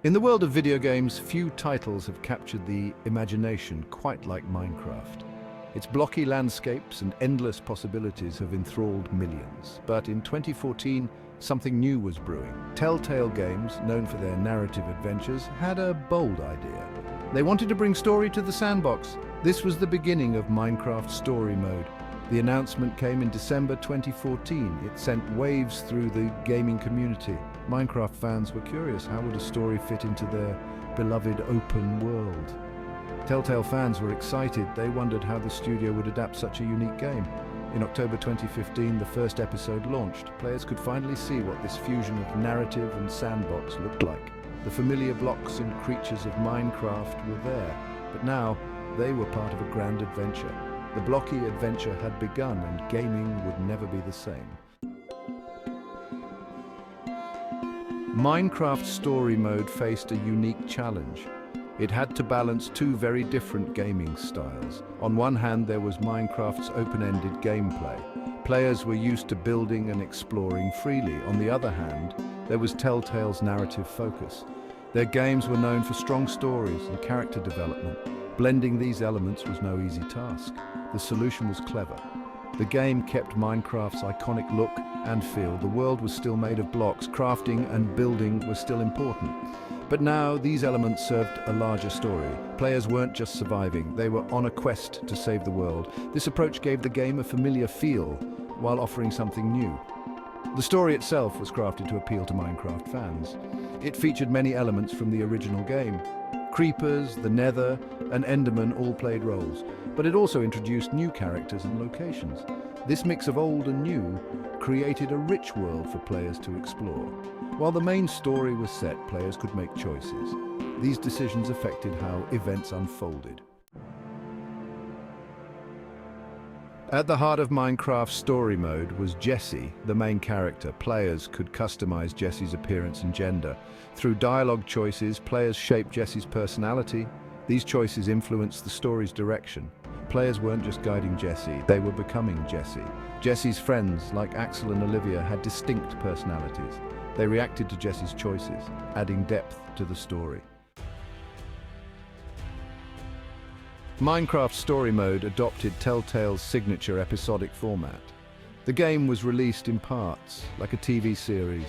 In the world of video games, few titles have captured the imagination quite like Minecraft. Its blocky landscapes and endless possibilities have enthralled millions. But in 2014, something new was brewing. Telltale Games, known for their narrative adventures, had a bold idea. They wanted to bring story to the sandbox. This was the beginning of Minecraft Story Mode. The announcement came in December 2014. It sent waves through the gaming community. Minecraft fans were curious, how would a story fit into their beloved open world? Telltale fans were excited. They wondered how the studio would adapt such a unique game. In October 2015, the first episode launched. Players could finally see what this fusion of narrative and sandbox looked like. The familiar blocks and creatures of Minecraft were there, but now they were part of a grand adventure. The blocky adventure had begun, and gaming would never be the same. Minecraft Story Mode faced a unique challenge. It had to balance two very different gaming styles. On one hand, there was Minecraft's open-ended gameplay. Players were used to building and exploring freely. On the other hand, there was Telltale's narrative focus. Their games were known for strong stories and character development. Blending these elements was no easy task. The solution was clever. The game kept Minecraft's iconic look and feel. The world was still made of blocks. Crafting and building were still important. But now these elements served a larger story. Players weren't just surviving, they were on a quest to save the world. This approach gave the game a familiar feel while offering something new. The story itself was crafted to appeal to Minecraft fans. It featured many elements from the original game. Creepers, the Nether, and Enderman all played roles, but it also introduced new characters and locations. This mix of old and new created a rich world for players to explore. While the main story was set, players could make choices. These decisions affected how events unfolded. At the heart of Minecraft Story Mode was Jesse, the main character. Players could customize Jesse's appearance and gender. Through dialogue choices, players shaped Jesse's personality. These choices influenced the story's direction. Players weren't just guiding Jesse, they were becoming Jesse. Jesse's friends, like Axel and Olivia, had distinct personalities. They reacted to Jesse's choices, adding depth to the story. Minecraft Story Mode adopted Telltale's signature episodic format. The game was released in parts, like a TV series.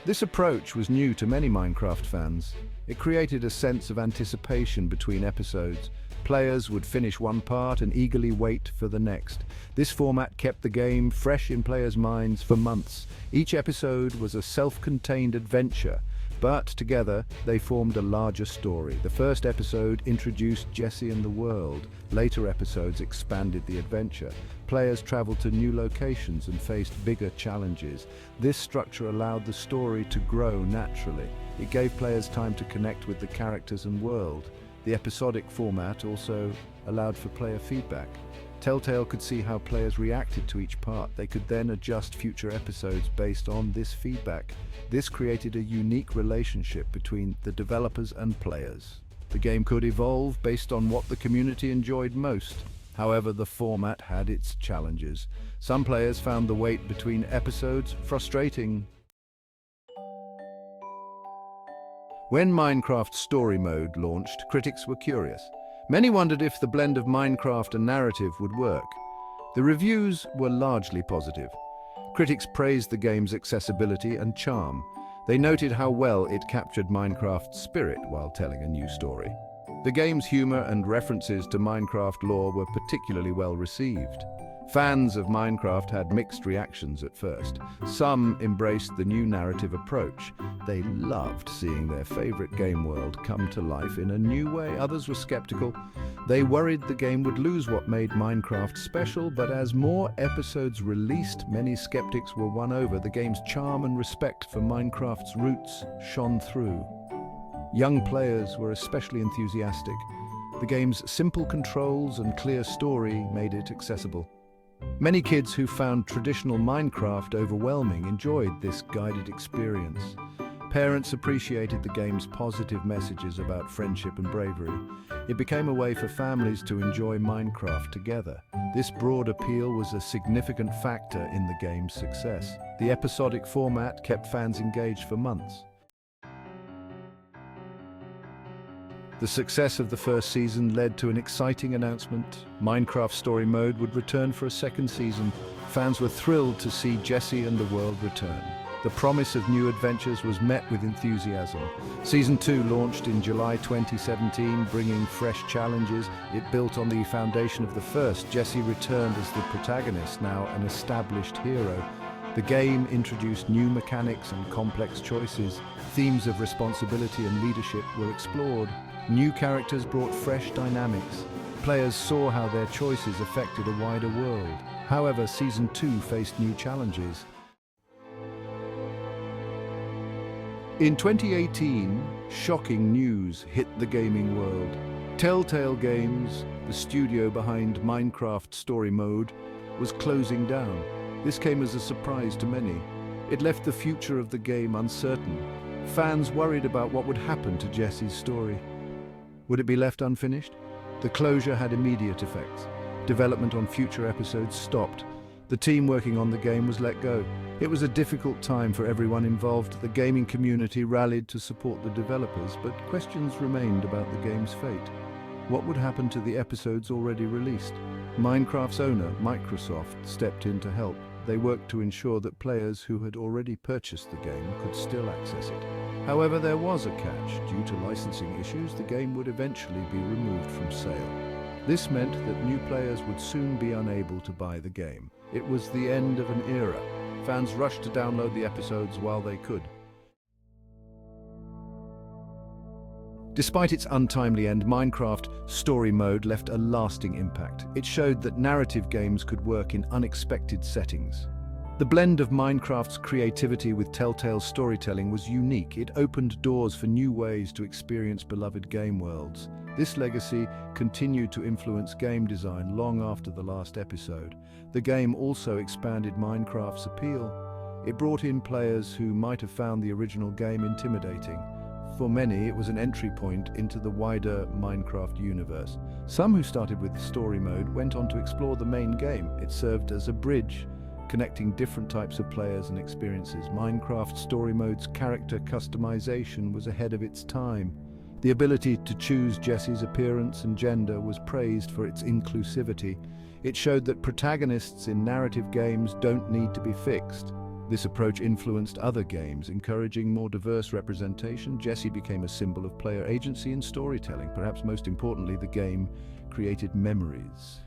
This approach was new to many Minecraft fans. It created a sense of anticipation between episodes. Players would finish one part and eagerly wait for the next. This format kept the game fresh in players' minds for months. Each episode was a self-contained adventure, but together they formed a larger story. The first episode introduced Jesse and the world. Later episodes expanded the adventure. Players traveled to new locations and faced bigger challenges. This structure allowed the story to grow naturally. It gave players time to connect with the characters and world. The episodic format also allowed for player feedback. Telltale could see how players reacted to each part. They could then adjust future episodes based on this feedback. This created a unique relationship between the developers and players. The game could evolve based on what the community enjoyed most. However, the format had its challenges. Some players found the wait between episodes frustrating. When Minecraft Story Mode launched, critics were curious. Many wondered if the blend of Minecraft and narrative would work. The reviews were largely positive. Critics praised the game's accessibility and charm. They noted how well it captured Minecraft's spirit while telling a new story. The game's humor and references to Minecraft lore were particularly well received. Fans of Minecraft had mixed reactions at first. Some embraced the new narrative approach. They loved seeing their favorite game world come to life in a new way. Others were skeptical. They worried the game would lose what made Minecraft special, but as more episodes released, many skeptics were won over. The game's charm and respect for Minecraft's roots shone through. Young players were especially enthusiastic. The game's simple controls and clear story made it accessible. Many kids who found traditional Minecraft overwhelming enjoyed this guided experience. Parents appreciated the game's positive messages about friendship and bravery. It became a way for families to enjoy Minecraft together. This broad appeal was a significant factor in the game's success. The episodic format kept fans engaged for months. The success of the first season led to an exciting announcement. Minecraft Story Mode would return for a second season. Fans were thrilled to see Jesse and the world return. The promise of new adventures was met with enthusiasm. Season 2 launched in July 2017, bringing fresh challenges. It built on the foundation of the first. Jesse returned as the protagonist, now an established hero. The game introduced new mechanics and complex choices. Themes of responsibility and leadership were explored. New characters brought fresh dynamics. Players saw how their choices affected a wider world. However, Season 2 faced new challenges. In 2018, shocking news hit the gaming world. Telltale Games, the studio behind Minecraft Story Mode, was closing down. This came as a surprise to many. It left the future of the game uncertain. Fans worried about what would happen to Jesse's story. Would it be left unfinished? The closure had immediate effects. Development on future episodes stopped. The team working on the game was let go. It was a difficult time for everyone involved. The gaming community rallied to support the developers, but questions remained about the game's fate. What would happen to the episodes already released? Minecraft's owner, Microsoft, stepped in to help. They worked to ensure that players who had already purchased the game could still access it. However, there was a catch. Due to licensing issues, the game would eventually be removed from sale. This meant that new players would soon be unable to buy the game. It was the end of an era. Fans rushed to download the episodes while they could. Despite its untimely end, Minecraft Story Mode left a lasting impact. It showed that narrative games could work in unexpected settings. The blend of Minecraft's creativity with Telltale's storytelling was unique. It opened doors for new ways to experience beloved game worlds. This legacy continued to influence game design long after the last episode. The game also expanded Minecraft's appeal. It brought in players who might have found the original game intimidating. For many, it was an entry point into the wider Minecraft universe. Some who started with Story Mode went on to explore the main game. It served as a bridge, connecting different types of players and experiences. Minecraft Story Mode's character customization was ahead of its time. The ability to choose Jesse's appearance and gender was praised for its inclusivity. It showed that protagonists in narrative games don't need to be fixed. This approach influenced other games, encouraging more diverse representation. Jesse became a symbol of player agency and storytelling. Perhaps most importantly, the game created memories.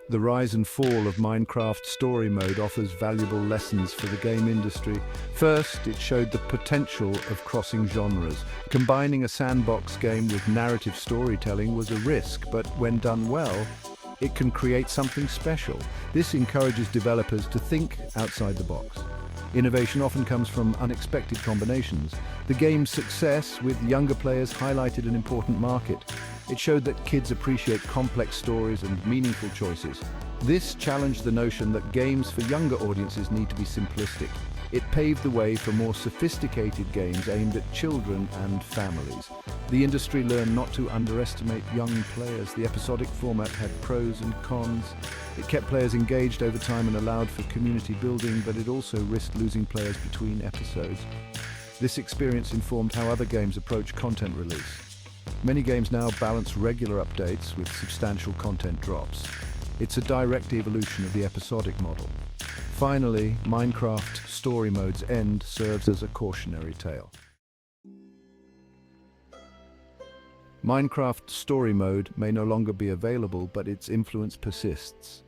The rise and fall of Minecraft Story Mode offers valuable lessons for the game industry. First, it showed the potential of crossing genres. Combining a sandbox game with narrative storytelling was a risk, but when done well, it can create something special. This encourages developers to think outside the box. Innovation often comes from unexpected combinations. The game's success with younger players highlighted an important market. It showed that kids appreciate complex stories and meaningful choices. This challenged the notion that games for younger audiences need to be simplistic. It paved the way for more sophisticated games aimed at children and families. The industry learned not to underestimate young players. The episodic format had pros and cons. It kept players engaged over time and allowed for community building, but it also risked losing players between episodes. This experience informed how other games approach content release. Many games now balance regular updates with substantial content drops. It's a direct evolution of the episodic model. Finally, Minecraft Story Mode's end serves as a cautionary tale. Minecraft Story Mode may no longer be available, but its influence persists.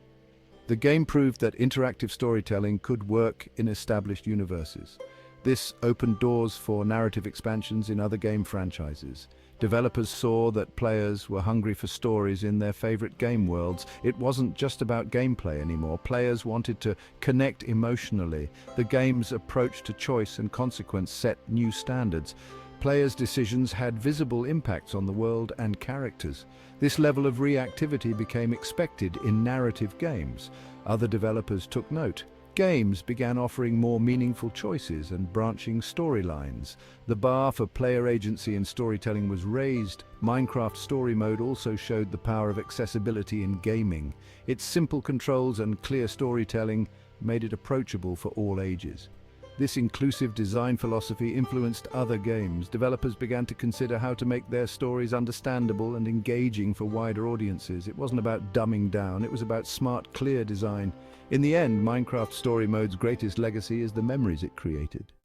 The game proved that interactive storytelling could work in established universes. This opened doors for narrative expansions in other game franchises. Developers saw that players were hungry for stories in their favorite game worlds. It wasn't just about gameplay anymore. Players wanted to connect emotionally. The game's approach to choice and consequence set new standards. Players' decisions had visible impacts on the world and characters. This level of reactivity became expected in narrative games. Other developers took note. Games began offering more meaningful choices and branching storylines. The bar for player agency and storytelling was raised. Minecraft Story Mode also showed the power of accessibility in gaming. Its simple controls and clear storytelling made it approachable for all ages. This inclusive design philosophy influenced other games. Developers began to consider how to make their stories understandable and engaging for wider audiences. It wasn't about dumbing down, it was about smart, clear design. In the end, Minecraft Story Mode's greatest legacy is the memories it created.